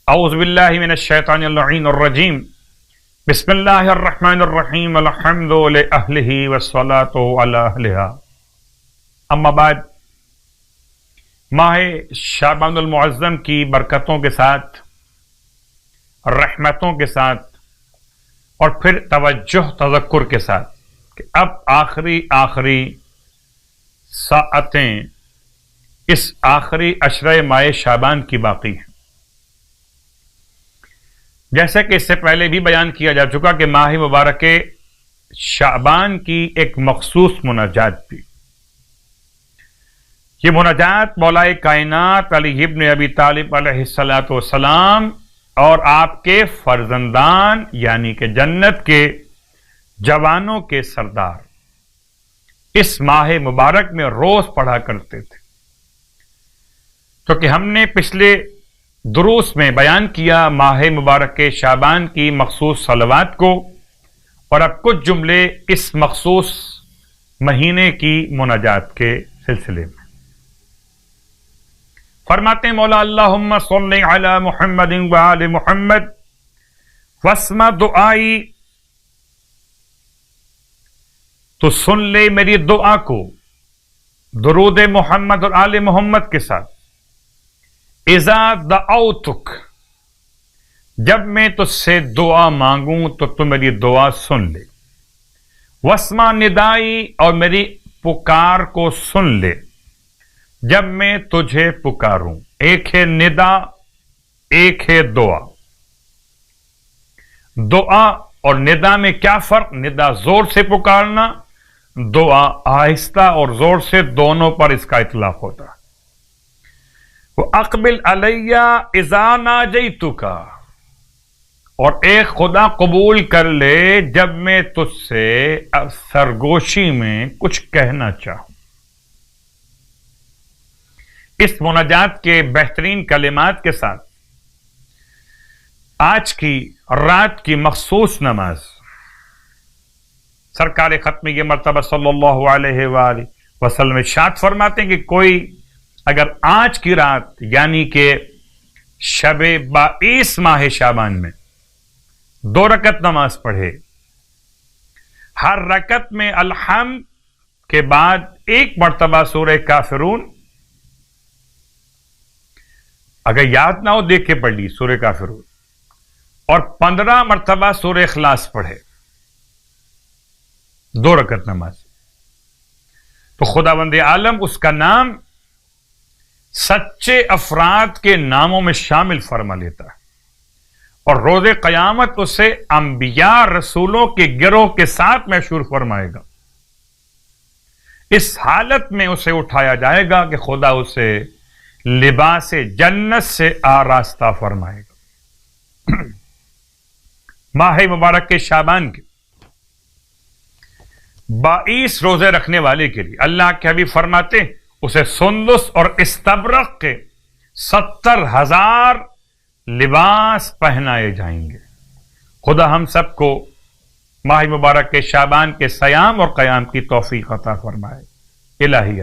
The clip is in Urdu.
اعوذ باللہ من الشیطان اللعین الرجیم بسم اللہ الرحمن الرحیم الحمد لأہلہ والصلاة علی اہلہا اما بعد، ماہ شعبان المعظم کی برکتوں کے ساتھ، رحمتوں کے ساتھ اور پھر توجہ تذکر کے ساتھ کہ اب آخری ساعتیں اس آخری عشرہ ماہ شعبان کی باقی ہیں۔ جیسا کہ اس سے پہلے بھی بیان کیا جا چکا کہ ماہ مبارک شعبان کی ایک مخصوص مناجات تھی۔ یہ مناجات مولا کائنات علی ابن ابی طالب علیہ السلام اور آپ کے فرزندان یعنی کہ جنت کے جوانوں کے سردار اس ماہ مبارک میں روز پڑھا کرتے تھے، کیونکہ ہم نے پچھلے دروس میں بیان کیا ماہ مبارک شعبان کی مخصوص صلوات کو، اور اب کچھ جملے اس مخصوص مہینے کی مناجات کے سلسلے میں۔ فرماتے ہیں مولا اللہم صلی علی محمد وآل محمد واسمع دعائی، تو سن لے میری دعا کو درود محمد اور آل محمد کے ساتھ۔ اذا دعوتک، جب میں تجھ سے دعا مانگوں تو تم میری دعا سن لے۔ واسمع ندائی، اور میری پکار کو سن لے جب میں تجھے پکاروں۔ ایک ہے ندا، ایک ہے دعا۔ دعا اور ندا میں کیا فرق؟ ندا زور سے پکارنا، دعا آہستہ اور زور سے، دونوں پر اس کا اطلاق ہوتا ہے۔ وَأَقْبِلْ عَلَيَّ إِذَا نَاجَيْتُكَ، اور اے خدا قبول کر لے جب میں تجھ سے سرگوشی میں کچھ کہنا چاہوں۔ اس مناجات کے بہترین کلمات کے ساتھ آج کی رات کی مخصوص نماز، سرکار ختم یہ مرتبہ صلی اللہ علیہ وآلہ وسلم ارشاد فرماتے ہیں کہ کوئی اگر آج کی رات یعنی کہ شب 22 ماہ شعبان میں 2 رکعت نماز پڑھے، ہر رکعت میں الحمد کے بعد 1 مرتبہ سورہ کافرون، اگر یاد نہ ہو دیکھ کے پڑھ لی سورہ کافرون، اور 15 مرتبہ سورہ اخلاص پڑھے 2 رکعت نماز، تو خداوند عالم اس کا نام سچے افراد کے ناموں میں شامل فرما لیتا ہے، اور روز قیامت اسے انبیاء رسولوں کے گروہ کے ساتھ مشہور فرمائے گا۔ اس حالت میں اسے اٹھایا جائے گا کہ خدا اسے لباس جنت سے آراستہ فرمائے گا۔ ماہ مبارک کے شعبان کے 22 روزے رکھنے والے کے لیے اللہ کے حبیب فرماتے ہیں اسے سندس اور استبرق کے 70,000 لباس پہنائے جائیں گے۔ خدا ہم سب کو ماہ مبارک کے شعبان کے صیام اور قیام کی توفیق عطا فرمائے۔ الہیہ